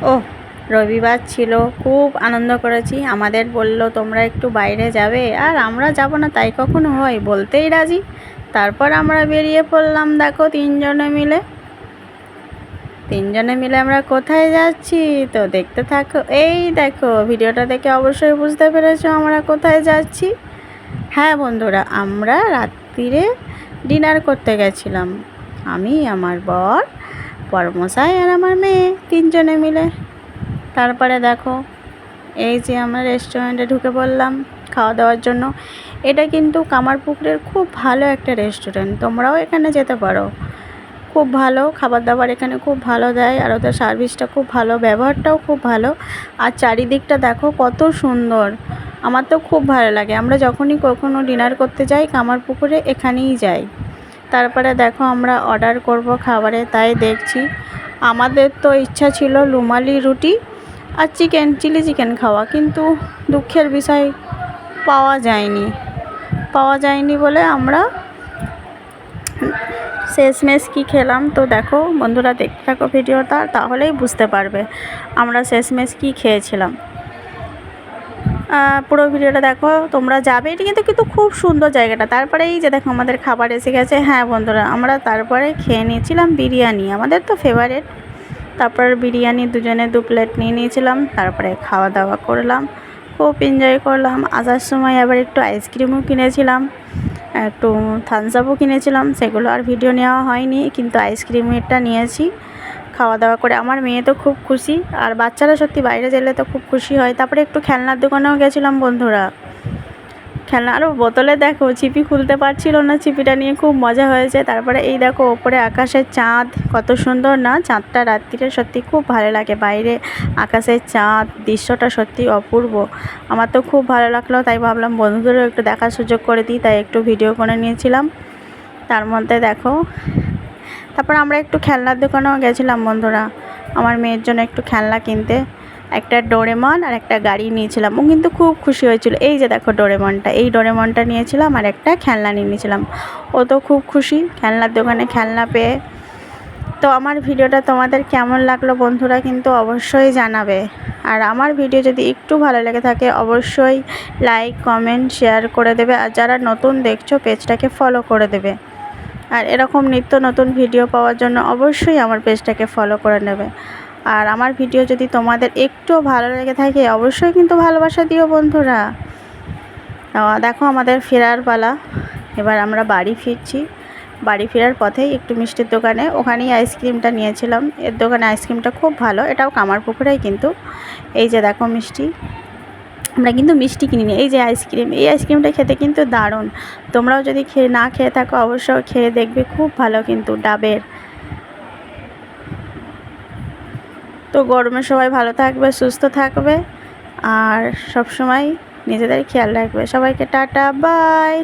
ও রবিবার ছিল, খুব আনন্দ করেছি। আমাদের বলল তোমরা একটু বাইরে যাবে, আর আমরা যাব না তাই কখনো হয়, বলতেই রাজি। তারপর আমরা বেরিয়ে পড়লাম, দেখো তিনজনে মিলে আমরা কোথায় যাচ্ছি তো দেখতে থাকো। এই দেখো, ভিডিওটা দেখে অবশ্যই বুঝতে পেরেছো আমরা কোথায় যাচ্ছি। হ্যাঁ বন্ধুরা, আমরা রাত্রিরে ডিনার করতে গেছিলাম, আমি, আমার বর, বড়মশাই আর আমার মেয়ে, তিনজনে মিলে। তারপরে দেখো, এই যে আমরা রেস্টুরেন্টে ঢুকে পড়লাম খাওয়া দাওয়ার জন্য। এটা কিন্তু কামারপুকুরের খুব ভালো একটা রেস্টুরেন্ট, তোমরাও এখানে যেতে পারো। খুব ভালো খাবার দাবার এখানে খুব ভালো দেয়, আর ওদের সার্ভিসটা খুব ভালো, ব্যবহারটাও খুব ভালো। আর চারিদিকটা দেখো কত সুন্দর, আমার তো খুব ভালো লাগে। আমরা যখনই কখনো ডিনার করতে যাই কামারপুকুরে এখানেই যাই। তারপরে দেখো আমরা অর্ডার করব খাবারে, তাই দেখছি। আমাদের তো ইচ্ছা ছিল রুমালি রুটি আর চিলি চিকেন খাওয়া, কিন্তু দুঃখের বিষয় পাওয়া যায়নি বলে আমরা শেষমেশ কী খেলাম। তো দেখো বন্ধুরা, দেখতে থাকো ভিডিওটা, তাহলেই বুঝতে পারবে আমরা শেষমেশ কী খেয়েছিলাম। পুরো ভিডিওটা দেখো, তোমরা যাবে। এটি কিন্তু খুব সুন্দর জায়গাটা। তারপরে এই যে দেখো আমাদের খাবার এসে গেছে। হ্যাঁ বন্ধুরা, আমরা তারপরে খেয়ে নিয়েছিলাম বিরিয়ানি, আমাদের তো ফেভারিট। তারপর বিরিয়ানি দুজনে 2 প্লেট নিয়ে নিয়েছিলাম। তারপরে খাওয়া দাওয়া করলাম, খুব এনজয় করলাম। আসার সময় আবার একটু আইসক্রিমও কিনেছিলাম, একটু থামস আপও কিনেছিলাম, সেগুলো আর ভিডিও নেওয়া হয়নি, কিন্তু আইসক্রিমটা নিয়েছি। খাওয়া দাওয়া করে আমার মেয়ে তো খুব খুশি, আর বাচ্চারা সত্যি বাইরে গেলে তো খুব খুশি হয়। তারপরে একটু খেলনার দোকানেও গেছিলাম বন্ধুরা। খেলনা আরও বোতলে দেখো ছিপি খুলতে পারছিল না, ছিপিটা নিয়ে খুব মজা হয়েছে। তারপরে এই দেখো ওপরে আকাশের চাঁদ, কত সুন্দর না চাঁদটা রাত্রিরে, সত্যি খুব ভালো লাগে। বাইরে আকাশের চাঁদ দৃশ্যটা সত্যি অপূর্ব, আমার তো খুব ভালো লাগলো। তাই ভাবলাম বন্ধুদেরও একটু দেখার সুযোগ করে দিই, তাই একটু ভিডিও করে নিয়েছিলাম। তার মধ্যে দেখো, তারপর আমরা একটু খেলনার দোকানেও গেছিলাম বন্ধুরা, আমার মেয়ের জন্য একটু খেলনা কিনতে। একটা ডোরেমন আর একটা গাড়ি নিয়েছিলাম, ও কিন্তু খুব খুশি হয়েছিল। এই যে দেখো এই ডোরেমনটা নিয়েছিলাম, আর একটা খেলনা নিয়েছিলাম। ও তো খুব খুশি খেলনার দোকানে খেলনা পেয়ে। তো আমার ভিডিওটা তোমাদের কেমন লাগলো বন্ধুরা কিন্তু অবশ্যই জানাবে। আর আমার ভিডিও যদি একটু ভালো লেগে থাকে অবশ্যই লাইক কমেন্ট শেয়ার করে দেবে, আর যারা নতুন দেখছো পেজটাকে ফলো করে দেবে। আর এরকম নিত্য নতুন ভিডিও পাওয়ার জন্য অবশ্যই আমার পেজটাকে ফলো করে নেবে। আর আমার ভিডিও যদি তোমাদের একটু ভালো লেগে থাকে অবশ্যই কিন্তু ভালোবাসা দিও বন্ধুরা। দেখো আমাদের ফেরার পালা, এবার আমরা বাড়ি ফিরছি। বাড়ি ফেরার পথেই একটু মিষ্টির দোকানে, ওখানেই আইসক্রিমটা নিয়েছিলাম। এর দোকানে আইসক্রিমটা খুব ভালো, এটাও কামারপুকুরেই কিন্তু। এই যে দেখো মিষ্টি, আমরা কিন্তু মিষ্টি কিনিনি, এই যে আইসক্রিম, এই আইসক্রিমটা খেতে কিন্তু দারুণ। তোমরাও যদি না খেয়ে থাকো অবশ্যই খেয়ে দেখবে, খুব ভালো কিন্তু ডাবের। তো গরমে সবাই ভালো থাকবে, সুস্থ থাকবে, আর সব সময় নিজেদের খেয়াল রাখবে। সবাইকে টাটা, বাই।